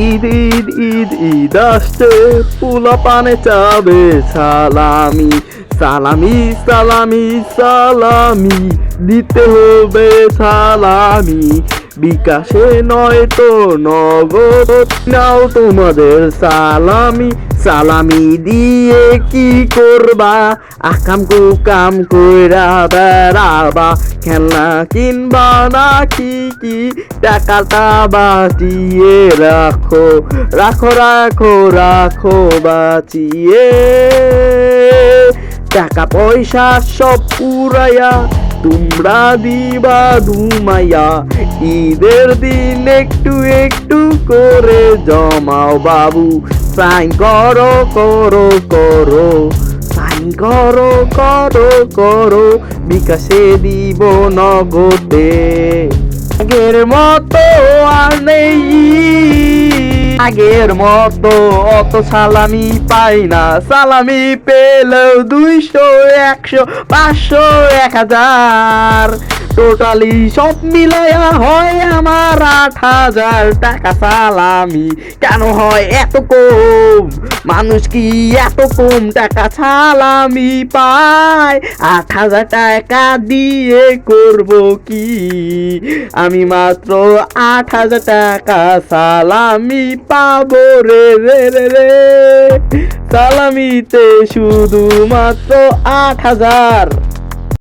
ঈদ ঈদ ঈদ ঈদ আসছে, পোলা পানে চাবে সালামি, সালামি সালামি সালামি, দিতে হবে সালামি, বিকাশে নয় তো নগদ, নাও তোমাদের সালামি। সালামি দিয়ে কি করবা, আকাম কুকাম কইরা বেড়াবা, খেলনা কিনবা নাকি কি, টাকাটা বাঁচিয়ে রাখো, রাখো রাখো রাখো বাঁচিয়ে, টাকা পয়সা সব পুরাইয়া তোমরা দিবা ধুমাইয়া, ঈদের দিন একটু একটু করে জমাও বাবু, সাইন করো করো করো, সাইন করো করো করো, বিকাশে দিব নগদে। আগের মতো আর নেই, আগের মতো অত সালামি পাই না, সালামি পেলেও 200 100 500 1000, টোটালি সব মিলাইয়া হয় আমার 8000 টাকা সালামি। কেন হয় এত কম, মানুষ কি এত কম টাকা সালামি পায়? 8000 টাকা দিয়ে করব কি আমি, মাত্র 8000 টাকা সালামি পাবো রে রে রে রে, সালামিতে শুধু মাত্র 8000।